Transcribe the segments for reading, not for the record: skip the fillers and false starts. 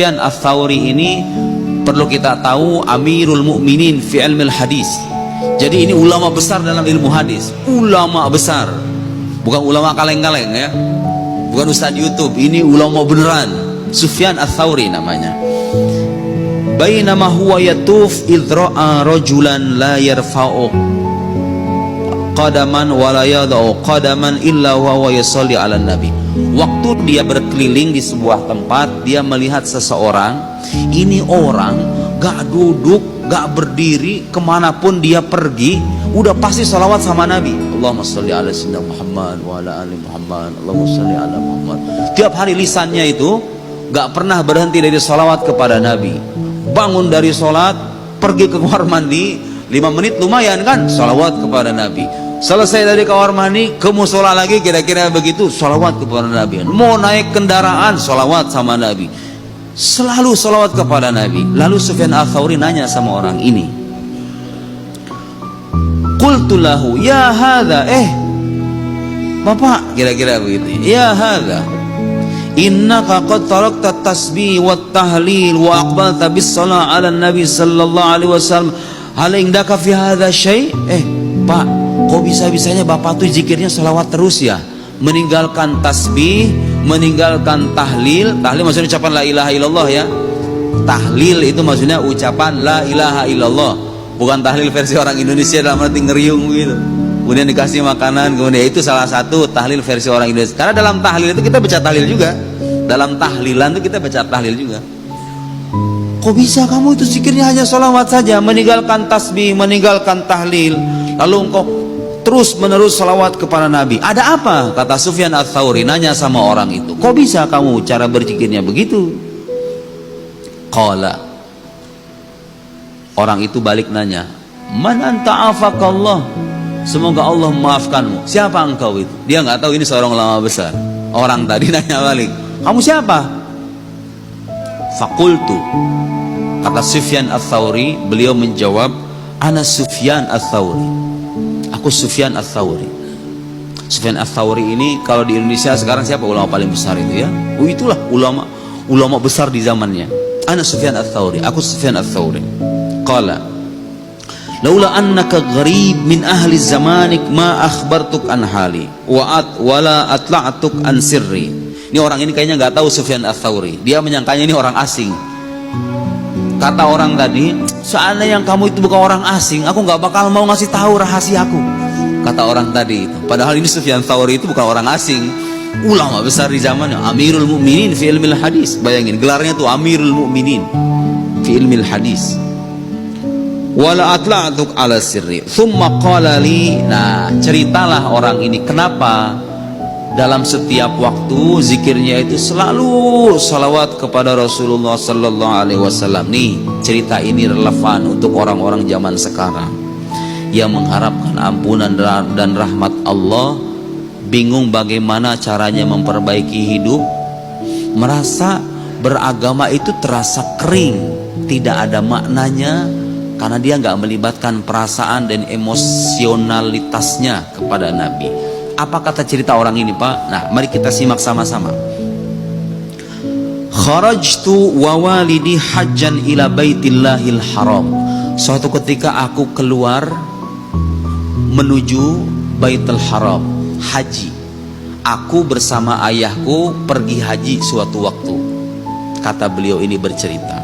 Sufyan Ats-Tsauri ini perlu kita tahu Amirul Mukminin fi ilmil hadis. Jadi ini ulama besar dalam ilmu hadis, ulama besar, bukan ulama kaleng-kaleng ya, bukan ustaz YouTube, ini ulama beneran. Sufyan Ats-Tsauri namanya. Bainama huwa yatuf idh ra'a rajulan la yarfa'u qadaman wa la yadau qadaman illa huwa yusalli 'ala nabi. Waktu dia berkeliling di sebuah tempat, dia melihat seseorang, ini orang gak duduk, gak berdiri, kemanapun dia pergi udah pasti salawat sama Nabi. Allahumma sholli ala sayyidina Muhammad wa ala ali Muhammad, Allahumma sholli ala Muhammad. Tiap hari lisannya itu gak pernah berhenti dari salawat kepada Nabi. Bangun dari sholat, pergi ke kamar mandi, 5 menit lumayan kan, salawat kepada Nabi. Selesai dari kamar mandi, ke musola lagi, kira-kira begitu, salawat kepada Nabi. Mau naik kendaraan, salawat sama Nabi. Selalu salawat kepada Nabi. Lalu Sufyan Ats-Tsauri nanya sama orang ini, qultu lahu ya hadza, Bapak, kira-kira begitu, ya hadza, innaka qad tarakta tasbih wat tahlil wa aqbalta bis shalah ala nabi sallallahu alaihi wasallam, hal indaka fi hadza syai'? Pak, kok bisa-bisanya Bapak tuh zikirnya salawat terus ya, meninggalkan tasbih, meninggalkan tahlil. Tahlil maksudnya ucapan la ilaha illallah ya, tahlil itu maksudnya ucapan la ilaha illallah, bukan tahlil versi orang Indonesia dalam arti ngeriung gitu, kemudian dikasih makanan, kemudian itu salah satu tahlil versi orang Indonesia. Karena dalam tahlil itu kita baca tahlil juga, dalam tahlilan itu kita baca tahlil juga. Kok bisa kamu itu zikirnya hanya salawat saja, meninggalkan tasbih, meninggalkan tahlil, lalu engkau terus menerus salawat kepada Nabi? Ada apa? Kata Sufyan Ats-Tsauri nanya sama orang itu, kok bisa kamu cara berzikirnya begitu? Qala, orang itu balik nanya, man anta afakallah, semoga Allah memaafkanmu. Siapa engkau itu? Dia nggak tahu ini seorang ulama besar. Orang tadi nanya balik, kamu siapa? Fakultu, kata Sufyan Ats-Tsauri, beliau menjawab, ana Sufyan Ats-Tsauri, aku Sufyan Ats-Tsauri. Sufyan Ats-Tsauri ini kalau di Indonesia sekarang siapa ulama paling besar itu ya? Itulah ulama besar di zamannya. Ana Sufyan Ats-Tsauri, aku Sufyan Ats-Tsauri. Qala, laula annaka gharib min ahli zamanik ma akhbartuk an hali wala atla'tuk an sirri. Ini orang ini kayaknya nggak tahu Sufyan Ats-Tsauri, dia menyangkanya ini orang asing. Kata orang tadi, seandainya yang kamu itu bukan orang asing, aku nggak bakal mau ngasih tahu rahasiaku. Kata orang tadi itu. Padahal ini Sufyan Ats-Tsauri itu bukan orang asing, ulama besar di zamannya, Amirul Mukminin fi ilmil hadis. Bayangin gelarnya tuh Amirul Mukminin fi ilmil hadis. Wala atla'tuk ala sirri thumma qala li. Nah, ceritalah orang ini kenapa dalam setiap waktu zikirnya itu selalu salawat kepada Rasulullah sallallahu alaihi wasallam. Nih, cerita ini relevan untuk orang-orang zaman sekarang yang mengharapkan ampunan dan rahmat Allah, bingung bagaimana caranya memperbaiki hidup, merasa beragama itu terasa kering, tidak ada maknanya karena dia nggak melibatkan perasaan dan emosionalitasnya kepada Nabi. Apa kata cerita orang ini, Pak? Nah, mari kita simak sama-sama. Kharajtu wa walidi hajjan ila baitillahil haram. Suatu ketika aku keluar menuju Baitul Haram, haji. Aku bersama ayahku pergi haji suatu waktu. Kata beliau ini bercerita.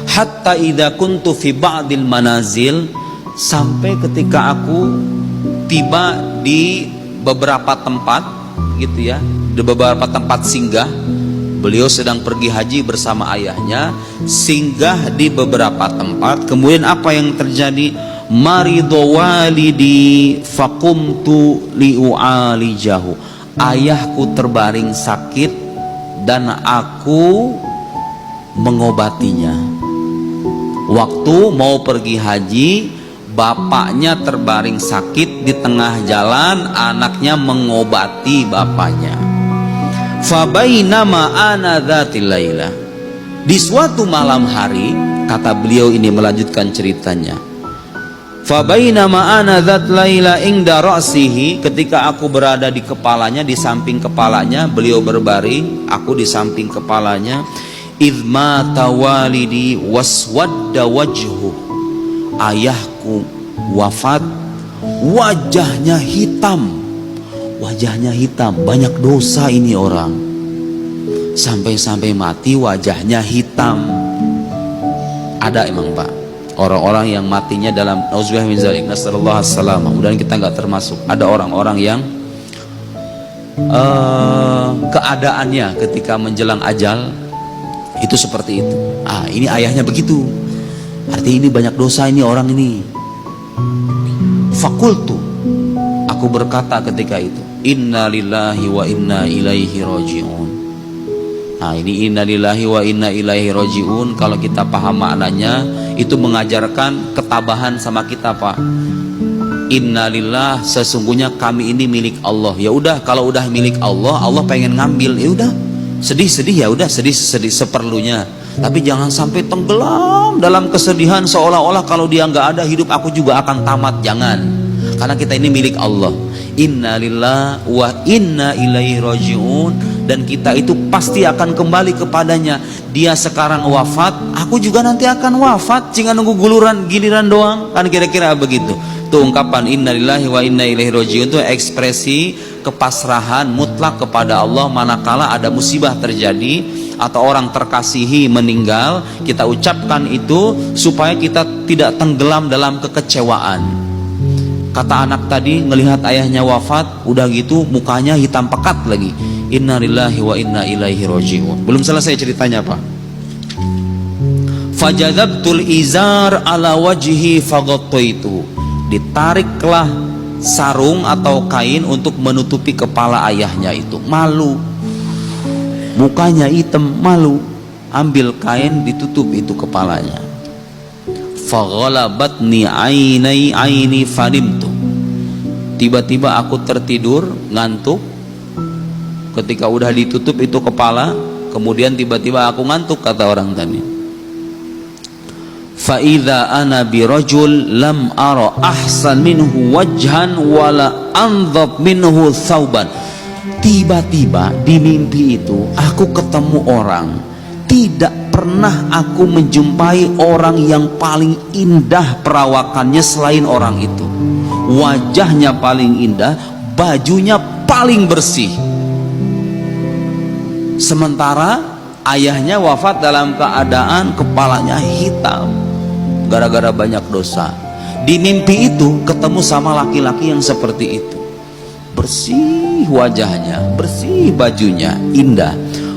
Hatta idza kuntu fi ba'dil manazil, sampai ketika aku tiba di beberapa tempat gitu ya, di beberapa tempat singgah. Beliau sedang pergi haji bersama ayahnya, singgah di beberapa tempat. Kemudian apa yang terjadi? Maridhu walidi faqumtu liu'alijahu. Ayahku terbaring sakit dan aku mengobatinya. Waktu mau pergi haji, bapaknya terbaring sakit di tengah jalan, anaknya mengobati bapaknya. Fabainama ana dzatil laila, di suatu malam hari, kata beliau ini melanjutkan ceritanya. Fabainama ana dzat laila inda ra'sihi, ketika aku berada di kepalanya, di samping kepalanya, beliau berbaring, aku di samping kepalanya. idh mata walidi waswadda wajhu, ayahku wafat, wajahnya hitam, banyak dosa ini orang, sampai mati wajahnya hitam. Ada emang Pak orang-orang yang matinya dalam nauzubillah min zalik, nasallallahu alaihi wasallam, mudah-mudahan kita nggak termasuk. Ada orang-orang yang keadaannya ketika menjelang ajal itu seperti itu. Ini ayahnya begitu, artinya ini banyak dosa ini orang ini. Fakultu, aku berkata ketika itu, inna lillahi wa inna ilaihi raji'un. Ini inna lillahi wa inna ilaihi raji'un, kalau kita paham maknanya itu mengajarkan ketabahan sama kita Pak. Innalillah, sesungguhnya kami ini milik Allah. Ya udah, kalau udah milik Allah, Allah pengen ngambil, ya udah, sedih ya udah, sedih seperlunya, tapi jangan sampai tenggelam dalam kesedihan seolah-olah kalau dia nggak ada hidup aku juga akan tamat. Jangan, karena kita ini milik Allah. Innalillah wa inna ilaihi raji'un, dan kita itu pasti akan kembali kepadanya. Dia sekarang wafat, aku juga nanti akan wafat, tinggal nunggu giliran doang, kan kira-kira begitu. Itu ungkapan innalillahi wa inna ilaihi raji'un, itu ekspresi kepasrahan mutlak kepada Allah manakala ada musibah terjadi atau orang terkasihi meninggal. Kita ucapkan itu supaya kita tidak tenggelam dalam kekecewaan. Kata anak tadi ngelihat ayahnya wafat, udah gitu mukanya hitam pekat lagi. Innalillahi wa inna ilaihi raji'un. Belum selesai ceritanya Pak. Fajadzabtul izar ala wajhi faghattaitu, ditariklah sarung atau kain untuk menutupi kepala ayahnya itu. Malu, mukanya hitam, malu, ambil kain ditutup itu kepalanya. Faghalabatni aini fanimtu, tiba-tiba aku tertidur ngantuk. Ketika udah ditutup itu kepala, kemudian tiba-tiba aku ngantuk, kata orang tadi. Fa idza ana bi rajul lam ara ahsan minhu wajhan wala anzab minhu thawban. Tiba-tiba di mimpi itu aku ketemu orang, tidak pernah aku menjumpai orang yang paling indah perawakannya selain orang itu. Wajahnya paling indah, bajunya paling bersih. Sementara ayahnya wafat dalam keadaan kepalanya hitam gara-gara banyak dosa. Di mimpi itu ketemu sama laki-laki yang seperti itu, bersih wajahnya, bersih bajunya, indah.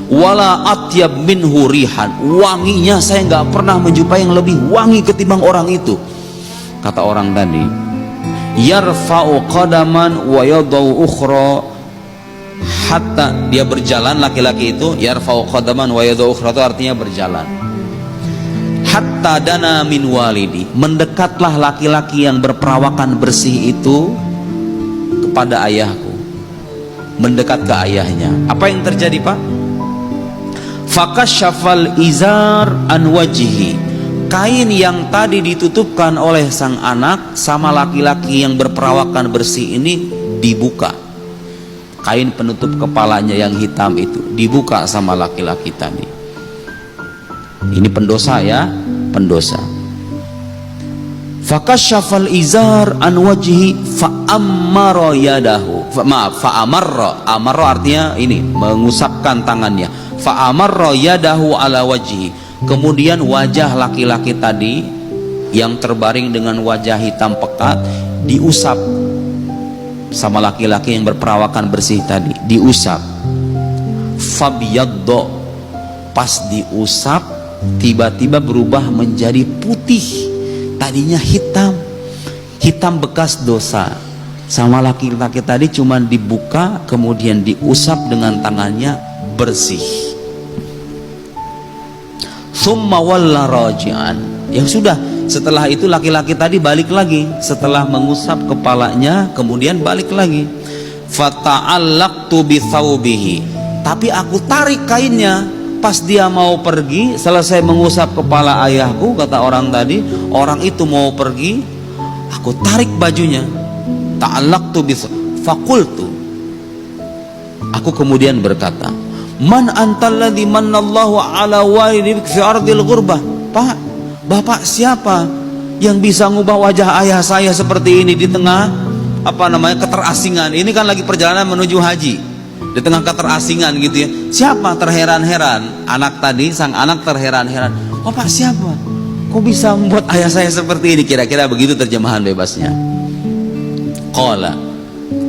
Wala atyab minhu rihan, wanginya saya nggak pernah menjumpai yang lebih wangi ketimbang orang itu. Kata orang tadi, yarfa'u qadaman wa yadau ukhra, hatta dia berjalan, laki-laki itu yarfa'u qadaman wa yadau ukhra, itu artinya berjalan. Hatta dana min walidi, mendekatlah laki-laki yang berperawakan bersih itu kepada ayahku, mendekat ke ayahnya. Apa yang terjadi Pak? Fakasyafal izar an wajhi, kain yang tadi ditutupkan oleh sang anak sama laki-laki yang berperawakan bersih ini dibuka. Kain penutup kepalanya yang hitam itu dibuka sama laki-laki tadi. Ini pendosa ya, pendosa. Fakasyafal izar an wajhi fa'ammara yadahu. Amarra artinya ini mengusapkan tangannya. Fa'amarra yadahu ala wajhi, kemudian wajah laki-laki tadi yang terbaring dengan wajah hitam pekat diusap sama laki-laki yang berperawakan bersih tadi, diusap. Fabiyaddo, pas diusap tiba-tiba berubah menjadi putih. Tadinya hitam bekas dosa. Sama laki-laki tadi cuma dibuka kemudian diusap dengan tangannya, bersih. Summa walla raji'an, ya sudah, setelah itu laki-laki tadi balik lagi, setelah mengusap kepalanya kemudian balik lagi. Fata'allaqtu bi thawbihi, tapi aku tarik kainnya pas dia mau pergi. Selesai mengusap kepala ayahku, kata orang tadi, orang itu mau pergi, aku tarik bajunya. Ta'allaqtu bi faqultu, aku kemudian berkata, Man antalladzi manallahu ala walidik fi ardil ghurbah. Pak, bapak siapa yang bisa ngubah wajah ayah saya seperti ini di tengah keterasingan? Ini kan lagi perjalanan menuju haji, di tengah keterasingan gitu ya. Siapa? Terheran-heran anak tadi, sang anak terheran-heran. Bapak siapa? Kok bisa membuat ayah saya seperti ini? Kira-kira begitu terjemahan bebasnya. Qala,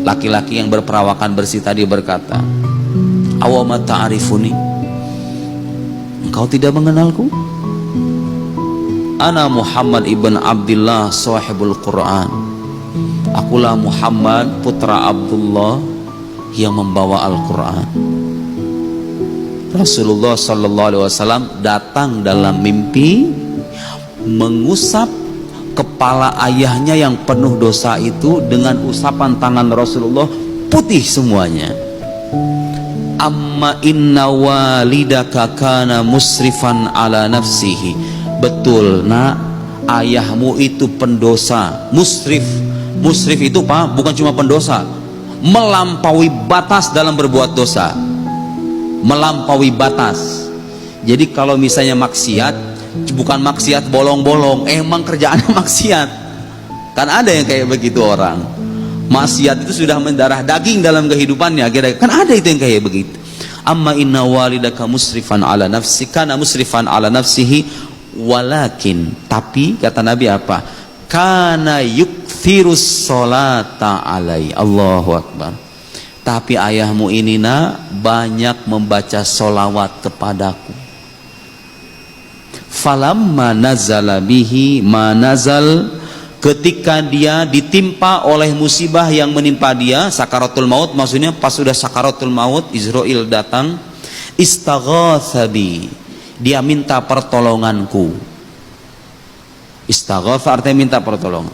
laki-laki yang berperawakan bersih tadi berkata, awama ta'arifuni, engkau tidak mengenalku? Ana Muhammad ibn Abdullah sahibul Quran. Akulah Muhammad putra Abdullah yang membawa Al-Quran. Rasulullah sallallahu alaihi wasallam datang dalam mimpi, mengusap kepala ayahnya yang penuh dosa itu dengan usapan tangan Rasulullah, putih semuanya. Amma inna walidaka kana musrifan ala nafsihi. Betul nak, ayahmu itu pendosa, musrif. Musrif itu Pak, bukan cuma pendosa, melampaui batas dalam berbuat dosa, melampaui batas. Jadi kalau misalnya maksiat, bukan maksiat bolong-bolong, emang kerjaannya maksiat. Kan ada yang kayak begitu orang. Maksiat itu sudah mendarah daging dalam kehidupannya. Kan ada itu yang kayak begitu. Amma inna walidaka musrifan ala nafsi, kana musrifan ala nafsihi, walakin, tapi kata Nabi apa? Kana yukthirus sholata alai. Allahu Akbar. Tapi ayahmu ini nak banyak membaca solawat kepadaku. Falamma nazala bihi ma nazal, ketika dia ditimpa oleh musibah yang menimpa dia, sakaratul maut, maksudnya pas sudah sakaratul maut, Israil datang, istaghatha bi, dia minta pertolonganku. Istaghatha artinya minta pertolongan.